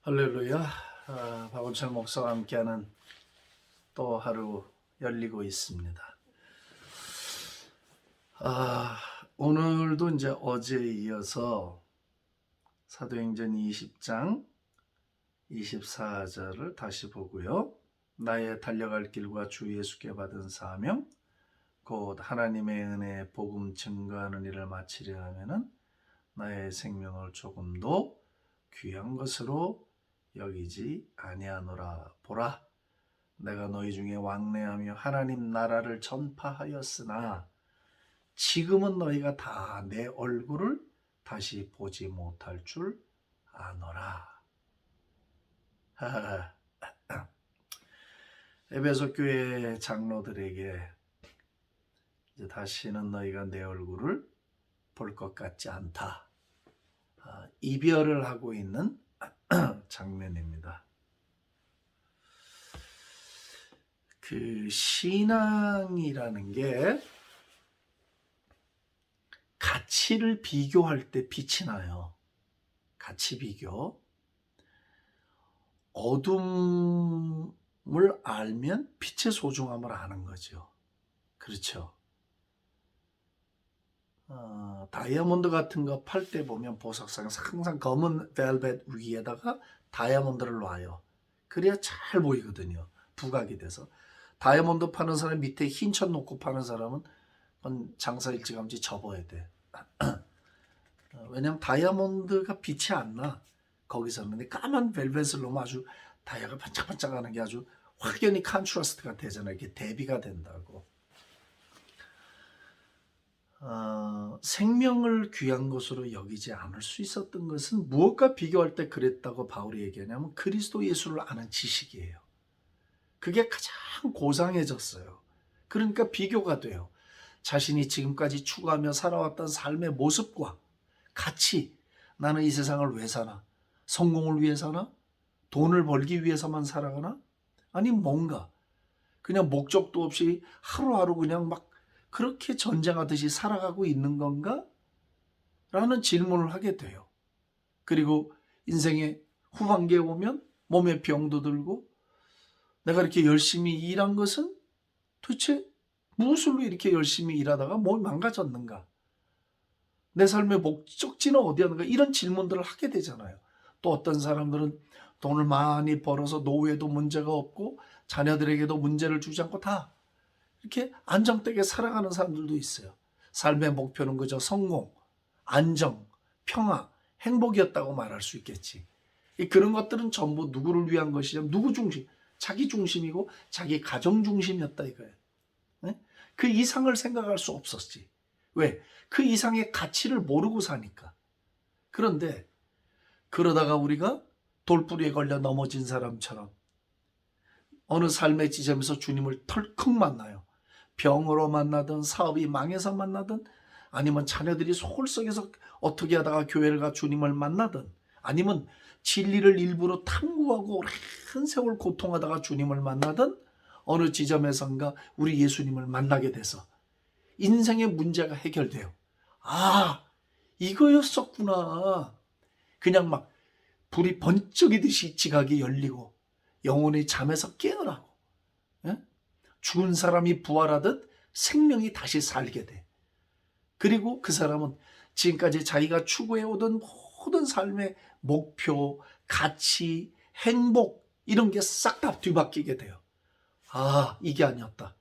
할렐루야. 박원철 목사와 함께하는 또 하루 열리고 있습니다. 오늘도 이제 어제에 이어서 사도행전 20장 24절을 다시 보고요. 나의 달려갈 길과 주 예수께 받은 사명, 곧 하나님의 은혜의 복음 증거하는 일을 마치려 하면은 나의 생명을 조금도 귀한 것으로 여기지 아니하노라. 보라, 내가 너희 중에 왕래하며 하나님 나라를 전파하였으나 지금은 너희가 다 내 얼굴을 다시 보지 못할 줄 아노라. 에베소 교회 장로들에게 이제 다시는 너희가 내 얼굴을 볼 것 같지 않다. 이별을 하고 있는 장면입니다. 그 신앙이라는 게 가치를 비교할 때 빛이 나요. 가치 비교. 어둠을 알면 빛의 소중함을 아는 거죠. 그렇죠. 다이아몬드 같은 거 팔 때 보면 보석상 항상 검은 벨벳 위에다가 다이아몬드를 놔요. 그래야 잘 보이거든요. 부각이 돼서. 다이아몬드 파는 사람 밑에 흰 천 놓고 파는 사람은 장사 일찌감치 접어야 돼. 왜냐면 다이아몬드가 빛이 안 나. 거기서는. 근데 까만 벨벳을 놓으면 아주 다이아가 반짝반짝하는 게 아주 확연히 컨트라스트가 되잖아요. 이게 대비가 된다고. 생명을 귀한 것으로 여기지 않을 수 있었던 것은 무엇과 비교할 때 그랬다고 바울이 얘기하냐면 그리스도 예수를 아는 지식이에요. 그게 가장 고상해졌어요. 그러니까 비교가 돼요. 자신이 지금까지 추구하며 살아왔던 삶의 모습과 가치, 나는 이 세상을 왜 사나? 성공을 위해 사나? 돈을 벌기 위해서만 살아가나? 아니 뭔가 그냥 목적도 없이 하루하루 그냥 막 그렇게 전쟁하듯이 살아가고 있는 건가? 라는 질문을 하게 돼요. 그리고 인생의 후반기에 오면 몸에 병도 들고 내가 이렇게 열심히 일한 것은 도대체 무엇으로 이렇게 열심히 일하다가 몸이 망가졌는가? 내 삶의 목적지는 어디였는가? 이런 질문들을 하게 되잖아요. 또 어떤 사람들은 돈을 많이 벌어서 노후에도 문제가 없고 자녀들에게도 문제를 주지 않고 다 이렇게 안정되게 살아가는 사람들도 있어요. 삶의 목표는 그저 성공, 안정, 평화, 행복이었다고 말할 수 있겠지. 그런 것들은 전부 누구를 위한 것이냐? 누구 중심? 자기 중심이고 자기 가정 중심이었다 이거예요. 네? 그 이상을 생각할 수 없었지. 왜? 그 이상의 가치를 모르고 사니까. 그런데 그러다가 우리가 돌부리에 걸려 넘어진 사람처럼 어느 삶의 지점에서 주님을 털컥 만나요. 병으로 만나든 사업이 망해서 만나든 아니면 자녀들이 소홀 속에서 어떻게 하다가 교회를 가 주님을 만나든 아니면 진리를 일부러 탐구하고 오랜 세월 고통하다가 주님을 만나든 어느 지점에선가 우리 예수님을 만나게 돼서 인생의 문제가 해결돼요. 이거였었구나. 그냥 막 불이 번쩍이듯이 지각이 열리고 영혼이 잠에서 깨어나고 죽은 사람이 부활하듯 생명이 다시 살게 돼. 그리고 그 사람은 지금까지 자기가 추구해오던 모든 삶의 목표, 가치, 행복 이런 게 싹 다 뒤바뀌게 돼요. 이게 아니었다.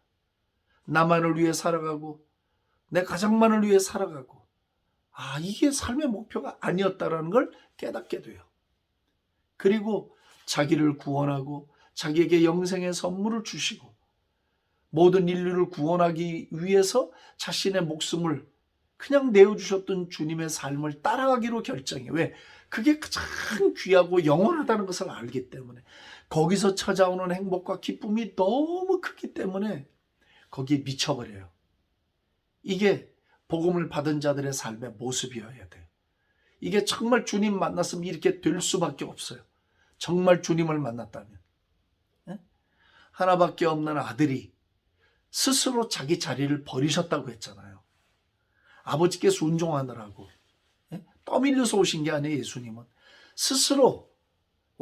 나만을 위해 살아가고 내 가족만을 위해 살아가고 이게 삶의 목표가 아니었다라는 걸 깨닫게 돼요. 그리고 자기를 구원하고 자기에게 영생의 선물을 주시고 모든 인류를 구원하기 위해서 자신의 목숨을 그냥 내어주셨던 주님의 삶을 따라가기로 결정해. 왜? 그게 가장 귀하고 영원하다는 것을 알기 때문에 거기서 찾아오는 행복과 기쁨이 너무 크기 때문에 거기에 미쳐버려요. 이게 복음을 받은 자들의 삶의 모습이어야 돼요. 이게 정말 주님 만났으면 이렇게 될 수밖에 없어요. 정말 주님을 만났다면. 하나밖에 없는 아들이 스스로 자기 자리를 버리셨다고 했잖아요. 아버지께 순종하느라고. 떠밀려서 오신 게 아니에요. 예수님은 스스로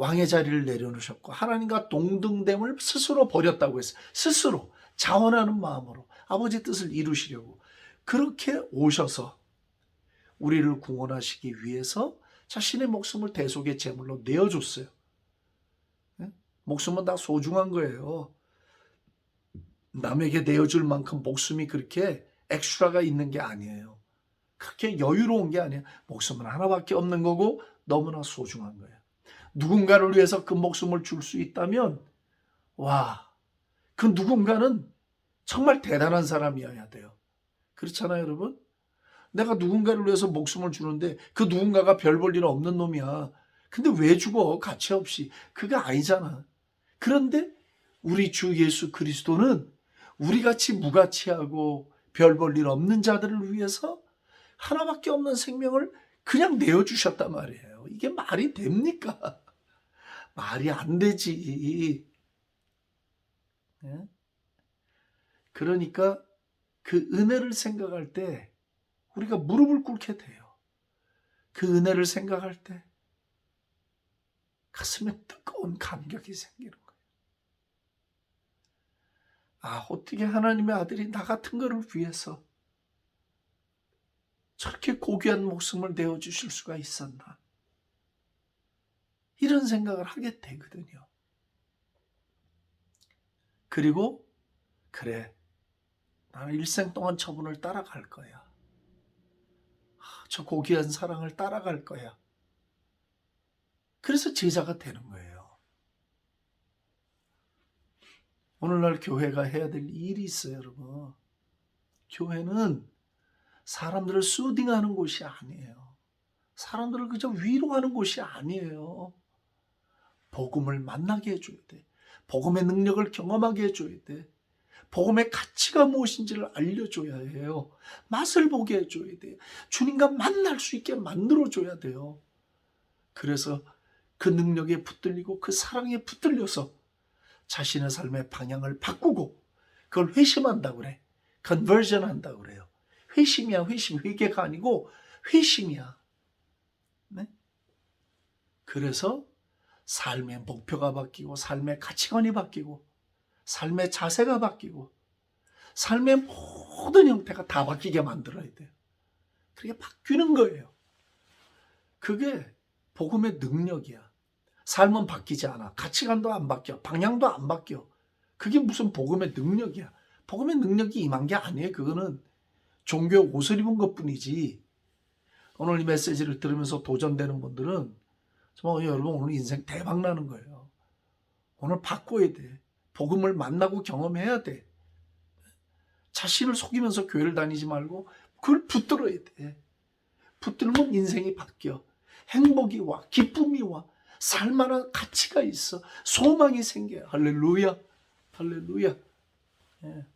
왕의 자리를 내려놓으셨고 하나님과 동등됨을 스스로 버렸다고 했어요. 스스로 자원하는 마음으로 아버지 뜻을 이루시려고 그렇게 오셔서 우리를 구원하시기 위해서 자신의 목숨을 대속의 제물로 내어줬어요. 목숨은 다 소중한 거예요. 남에게 내어줄 만큼 목숨이 그렇게 엑스트라가 있는 게 아니에요. 그렇게 여유로운 게 아니에요. 목숨은 하나밖에 없는 거고 너무나 소중한 거예요. 누군가를 위해서 그 목숨을 줄 수 있다면 와, 그 누군가는 정말 대단한 사람이어야 돼요. 그렇잖아요, 여러분? 내가 누군가를 위해서 목숨을 주는데 그 누군가가 별 볼 일 없는 놈이야. 근데 왜 죽어? 가치 없이. 그거 아니잖아. 그런데 우리 주 예수 그리스도는 우리같이 무가치하고 별 볼 일 없는 자들을 위해서 하나밖에 없는 생명을 그냥 내어주셨단 말이에요. 이게 말이 됩니까? 말이 안 되지. 그러니까 그 은혜를 생각할 때 우리가 무릎을 꿇게 돼요. 그 은혜를 생각할 때 가슴에 뜨거운 감격이 생기는 거예요. 아, 어떻게 하나님의 아들이 나 같은 거를 위해서 저렇게 고귀한 목숨을 내어주실 수가 있었나. 이런 생각을 하게 되거든요. 그리고 그래, 나는 일생 동안 저분을 따라갈 거야. 저 고귀한 사랑을 따라갈 거야. 그래서 제자가 되는 거예요. 오늘날 교회가 해야 될 일이 있어요, 여러분. 교회는 사람들을 수딩하는 곳이 아니에요. 사람들을 그저 위로하는 곳이 아니에요. 복음을 만나게 해줘야 돼. 복음의 능력을 경험하게 해줘야 돼. 복음의 가치가 무엇인지를 알려줘야 해요. 맛을 보게 해줘야 돼요. 주님과 만날 수 있게 만들어줘야 돼요. 그래서 그 능력에 붙들리고 그 사랑에 붙들려서 자신의 삶의 방향을 바꾸고 그걸 회심한다고 그래. 컨버전 한다고 그래요. 회심이야, 회심. 회개가 아니고 회심이야. 네? 그래서 삶의 목표가 바뀌고 삶의 가치관이 바뀌고 삶의 자세가 바뀌고 삶의 모든 형태가 다 바뀌게 만들어야 돼요. 그게 바뀌는 거예요. 그게 복음의 능력이야. 삶은 바뀌지 않아. 가치관도 안 바뀌어. 방향도 안 바뀌어. 그게 무슨 복음의 능력이야. 복음의 능력이 임한 게 아니에요. 그거는 종교 옷을 입은 것뿐이지. 오늘 이 메시지를 들으면서 도전되는 분들은 정말 여러분 오늘 인생 대박 나는 거예요. 오늘 바꿔야 돼. 복음을 만나고 경험해야 돼. 자신을 속이면서 교회를 다니지 말고 그걸 붙들어야 돼. 붙들면 인생이 바뀌어. 행복이 와. 기쁨이 와. 살만한 가치가 있어. 소망이 생겨요. 할렐루야. 할렐루야. 예.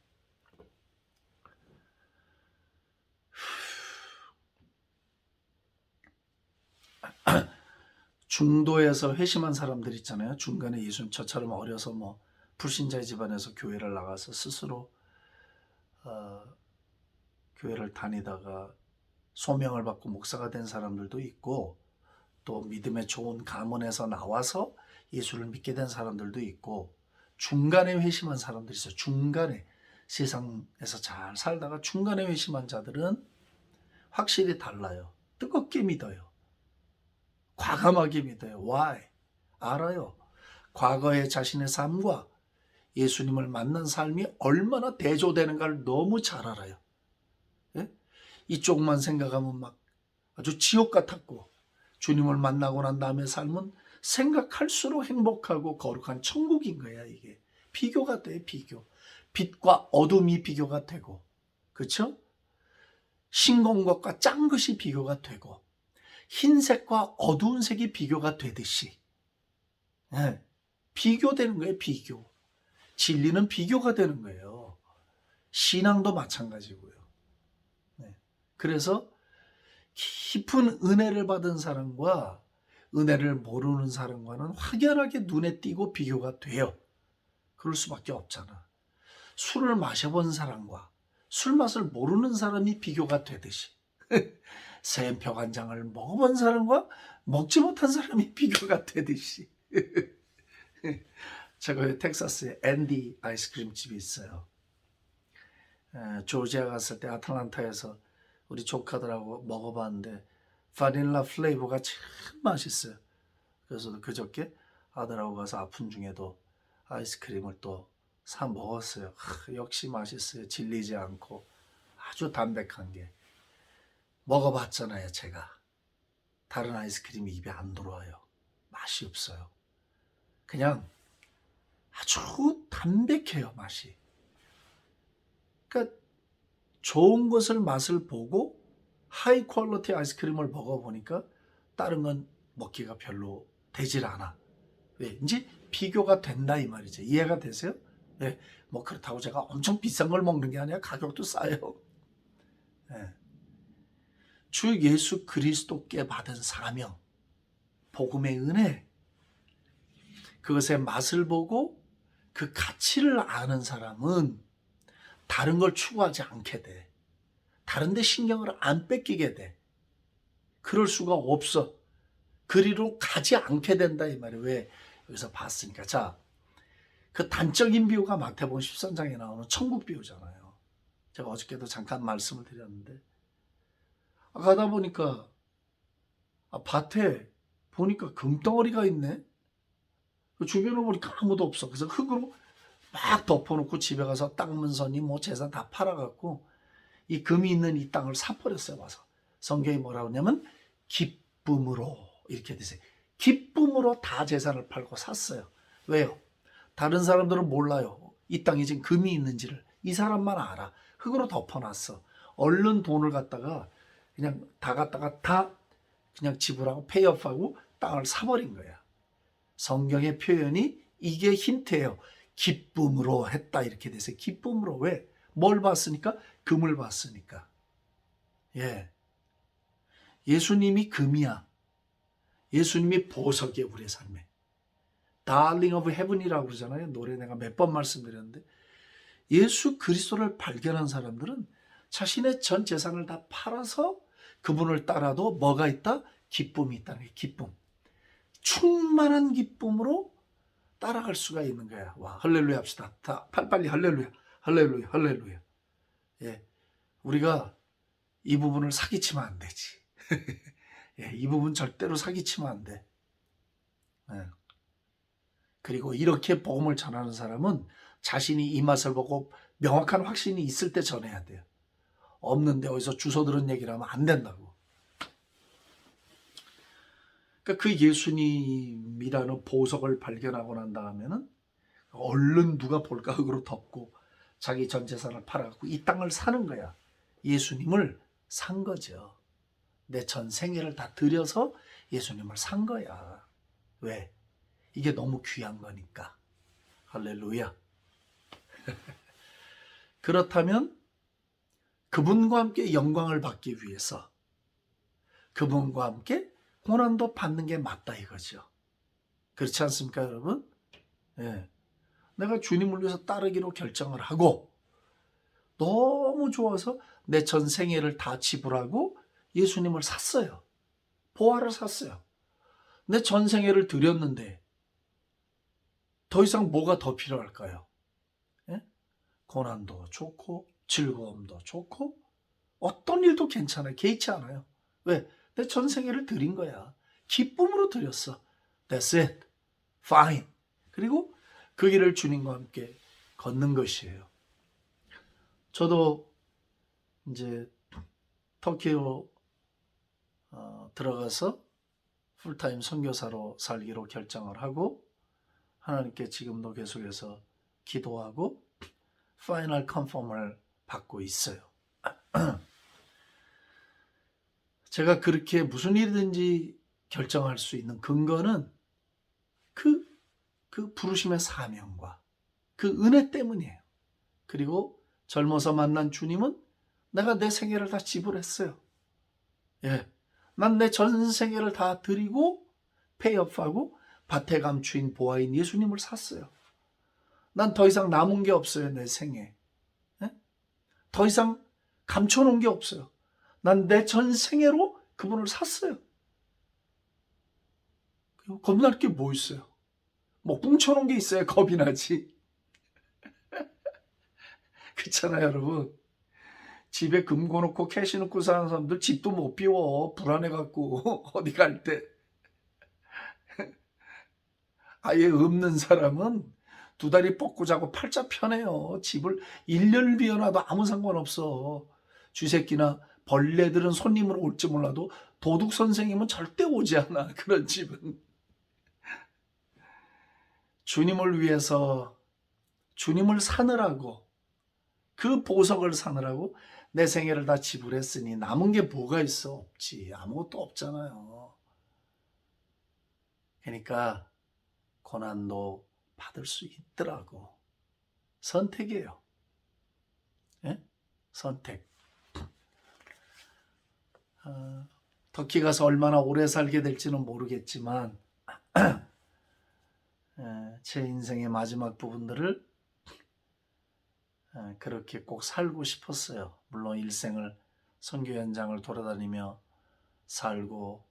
중도에서 회심한 사람들 있잖아요. 중간에 예수님 저처럼 어려서 뭐 불신자의 집안에서 교회를 나가서 스스로 교회를 다니다가 소명을 받고 목사가 된 사람들도 있고 또 믿음의 좋은 가문에서 나와서 예수를 믿게 된 사람들도 있고 중간에 회심한 사람들이 있어요. 중간에 세상에서 잘 살다가 중간에 회심한 자들은 확실히 달라요. 뜨겁게 믿어요. 과감하게 믿어요. Why? 알아요. 과거의 자신의 삶과 예수님을 만난 삶이 얼마나 대조되는가를 너무 잘 알아요. 예? 이쪽만 생각하면 막 아주 지옥 같았고 주님을 만나고 난 다음에 삶은 생각할수록 행복하고 거룩한 천국인 거야. 이게 비교가 돼. 비교. 빛과 어둠이 비교가 되고 그렇죠? 싱거운 것과 짠 것이 비교가 되고 흰색과 어두운 색이 비교가 되듯이 네, 비교되는 거예요. 비교. 진리는 비교가 되는 거예요. 신앙도 마찬가지고요. 네. 그래서 깊은 은혜를 받은 사람과 은혜를 모르는 사람과는 확연하게 눈에 띄고 비교가 돼요. 그럴 수밖에 없잖아. 술을 마셔본 사람과 술 맛을 모르는 사람이 비교가 되듯이 샘표 간장을 먹어본 사람과 먹지 못한 사람이 비교가 되듯이 제가 텍사스에 앤디 아이스크림 집이 있어요. 조지아 갔을 때 아틀란타에서 우리 조카들하고 먹어봤는데 바닐라 플레이버가 참 맛있어요. 그래서 그저께 아들하고 가서 아픈 중에도 아이스크림을 또 사 먹었어요. 역시 맛있어요. 질리지 않고 아주 담백한 게. 먹어봤잖아요, 제가. 다른 아이스크림이 입에 안 들어와요. 맛이 없어요. 그냥 아주 담백해요, 맛이. 그러니까 좋은 것을 맛을 보고 하이 퀄리티 아이스크림을 먹어보니까 다른 건 먹기가 별로 되질 않아. 왜? 이제 비교가 된다 이 말이죠. 이해가 되세요? 네. 뭐 그렇다고 제가 엄청 비싼 걸 먹는 게 아니라 가격도 싸요. 네. 주 예수 그리스도께 받은 사명, 복음의 은혜, 그것의 맛을 보고 그 가치를 아는 사람은 다른 걸 추구하지 않게 돼. 다른 데 신경을 안 뺏기게 돼. 그럴 수가 없어. 그리로 가지 않게 된다 이 말이에요. 왜? 여기서 봤으니까. 자, 그 단적인 비유가 마태복음 13장에 나오는 천국 비유잖아요. 제가 어저께도 잠깐 말씀을 드렸는데 가다 보니까 밭에 보니까 금덩어리가 있네. 주변을 보니까 아무도 없어. 그래서 흙으로 막 덮어놓고 집에 가서 땅 문서니 뭐 재산 다 팔아갖고 이 금이 있는 이 땅을 사버렸어요. 와서 성경이 뭐라고 하냐면 기쁨으로 이렇게 되세요. 기쁨으로 다 재산을 팔고 샀어요. 왜요? 다른 사람들은 몰라요. 이 땅에 지금 금이 있는지를. 이 사람만 알아. 흙으로 덮어놨어. 얼른 돈을 갖다가 그냥 다 갖다가 다 그냥 지불하고 페이업하고 땅을 사버린 거야. 성경의 표현이 이게 힌트예요. 기쁨으로 했다 이렇게 돼서 기쁨으로. 왜? 뭘 봤으니까? 금을 봤으니까. 예. 예수님이 금이야. 예수님이 보석이에요. 우리의 삶에. Darling of Heaven이라고 그러잖아요. 노래 내가 몇 번 말씀드렸는데 예수 그리스도를 발견한 사람들은 자신의 전 재산을 다 팔아서 그분을 따라도 뭐가 있다? 기쁨이 있다는 게 기쁨. 충만한 기쁨으로 따라갈 수가 있는 거야. 와, 할렐루야 합시다. 다 빨리 할렐루야. 할렐루야. 할렐루야. 예. 우리가 이 부분을 사기치면 안 되지. 예, 이 부분 절대로 사기치면 안 돼. 예. 그리고 이렇게 복음을 전하는 사람은 자신이 이 맛을 보고 명확한 확신이 있을 때 전해야 돼요. 없는데 어디서 주워 들은 얘기를 하면 안 된다고. 그러니까 그 예수님이라는 보석을 발견하고 난 다음에는 얼른 누가 볼까 흙으로 덮고 자기 전 재산을 팔아갖고 이 땅을 사는 거야. 예수님을 산 거죠. 내 전 생애를 다 들여서 예수님을 산 거야. 왜? 이게 너무 귀한 거니까. 할렐루야. 그렇다면 그분과 함께 영광을 받기 위해서 그분과 함께 고난도 받는 게 맞다 이거죠. 그렇지 않습니까, 여러분? 예. 내가 주님을 위해서 따르기로 결정을 하고 너무 좋아서 내 전 생애를 다 지불하고 예수님을 샀어요. 보화를 샀어요. 내 전 생애를 드렸는데 더 이상 뭐가 더 필요할까요? 예? 고난도 좋고 즐거움도 좋고 어떤 일도 괜찮아요. 개의치 않아요. 왜? 내 전 생애를 드린 거야. 기쁨으로 드렸어. That's it. Fine. 그리고 그 길을 주님과 함께 걷는 것이에요. 저도 이제 터키로 들어가서 풀타임 선교사로 살기로 결정을 하고 하나님께 지금도 계속해서 기도하고 파이널 컨펌을 받고 있어요. 제가 그렇게 무슨 일이든지 결정할 수 있는 근거는 그 부르심의 사명과 그 은혜 때문이에요. 그리고 젊어서 만난 주님은 내가 내 생애를 다 지불했어요. 예, 난 내 전 생애를 다 드리고 페이업하고 밭에 감추인 보아인 예수님을 샀어요. 난 더 이상 남은 게 없어요. 내 생애. 예? 더 이상 감춰놓은 게 없어요. 난 내 전 생애로 그분을 샀어요. 그리고 겁날 게 뭐 있어요? 뭐 뭉쳐놓은 게 있어야 겁이 나지. 그렇잖아요, 여러분. 집에 금 고놓고 캐시 넣고 사는 사람들 집도 못 비워. 불안해갖고 어디 갈 때. 아예 없는 사람은 두 다리 뻗고 자고 팔자 편해요. 집을 1년 비워놔도 아무 상관없어. 쥐새끼나 벌레들은 손님으로 올지 몰라도 도둑 선생님은 절대 오지 않아. 그런 집은. 주님을 위해서, 주님을 사느라고, 그 보석을 사느라고 내 생애를 다 지불했으니 남은 게 뭐가 있어? 없지. 아무것도 없잖아요. 그러니까 고난도 받을 수 있더라고. 선택이에요. 예? 선택. 터키 가서 얼마나 오래 살게 될지는 모르겠지만 제 인생의 마지막 부분들을 그렇게 꼭 살고 싶었어요. 물론 일생을 선교 현장을 돌아다니며 살고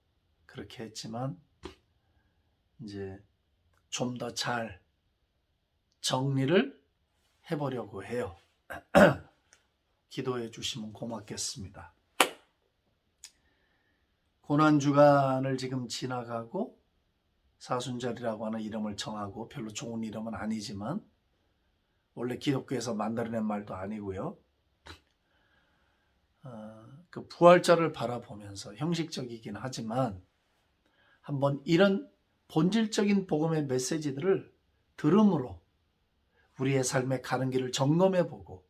그렇게 했지만 이제 좀 더 잘 정리를 해보려고 해요. 기도해 주시면 고맙겠습니다. 고난주간을 지금 지나가고 사순절이라고 하는 이름을 정하고, 별로 좋은 이름은 아니지만 원래 기독교에서 만들어낸 말도 아니고요. 그 부활절을 바라보면서 형식적이긴 하지만 한번 이런 본질적인 복음의 메시지들을 들음으로 우리의 삶의 가는 길을 점검해보고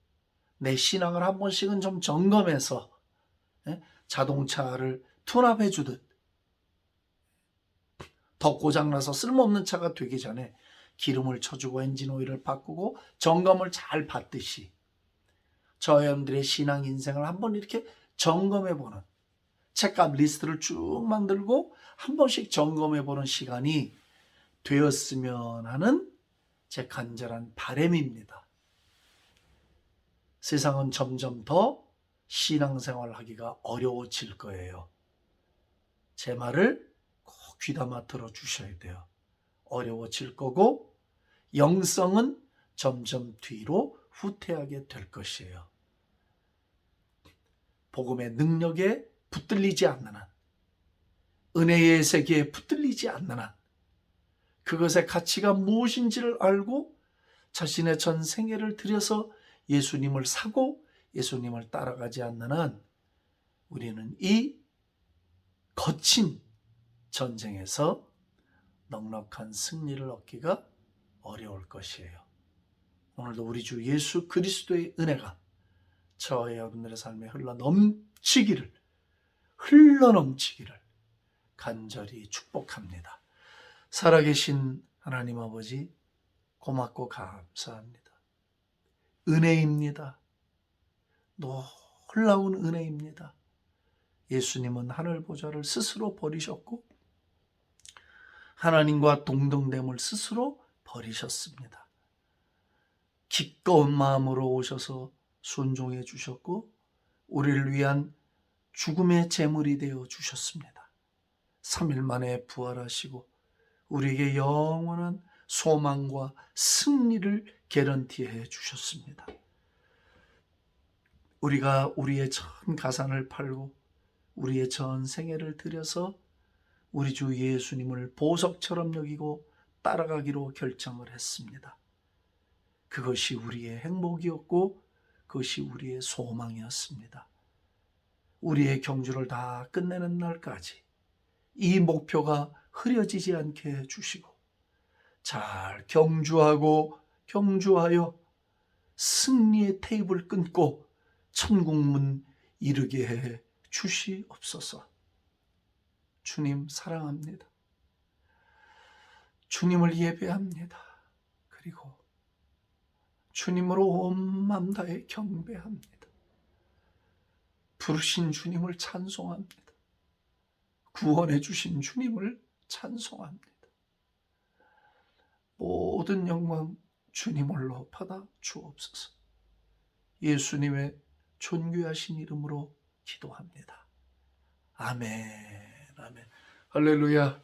내 신앙을 한 번씩은 좀 점검해서 자동차를 투납해주듯 더 고장나서 쓸모없는 차가 되기 전에 기름을 쳐주고 엔진 오일을 바꾸고 점검을 잘 받듯이 저 여러분들의 신앙 인생을 한번 이렇게 점검해보는, 책값 리스트를 쭉 만들고 한 번씩 점검해보는 시간이 되었으면 하는 제 간절한 바람입니다. 세상은 점점 더 신앙생활 하기가 어려워질 거예요. 제 말을 꼭 귀담아 들어주셔야 돼요. 어려워질 거고 영성은 점점 뒤로 후퇴하게 될 것이에요. 복음의 능력에 붙들리지 않는 한, 은혜의 세계에 붙들리지 않는 한, 그것의 가치가 무엇인지를 알고 자신의 전 생애를 들여서 예수님을 사고 예수님을 따라가지 않는 한 우리는 이 거친 전쟁에서 넉넉한 승리를 얻기가 어려울 것이에요. 오늘도 우리 주 예수 그리스도의 은혜가 저와 여러분들의 삶에 흘러넘치기를 간절히 축복합니다. 살아계신 하나님 아버지, 고맙고 감사합니다. 은혜입니다. 놀라운 은혜입니다. 예수님은 하늘 보좌를 스스로 버리셨고 하나님과 동등됨을 스스로 버리셨습니다. 기꺼운 마음으로 오셔서 순종해 주셨고 우리를 위한 죽음의 제물이 되어 주셨습니다. 3일 만에 부활하시고 우리에게 영원한 소망과 승리를 개런티해 주셨습니다. 우리가 우리의 전 가산을 팔고 우리의 전 생애를 들여서 우리 주 예수님을 보석처럼 여기고 따라가기로 결정을 했습니다. 그것이 우리의 행복이었고 그것이 우리의 소망이었습니다. 우리의 경주를 다 끝내는 날까지 이 목표가 흐려지지 않게 해주시고 잘 경주하여 승리의 테이블 끊고 천국문 이르게 해 주시옵소서. 주님 사랑합니다. 주님을 예배합니다. 그리고 주님으로 온 맘 다해 경배합니다. 부르신 주님을 찬송합니다. 구원해 주신 주님을 찬송합니다. 모든 영광 주님 홀로 받아 주옵소서. 예수님의 존귀하신 이름으로 기도합니다. 아멘. 아멘. 할렐루야.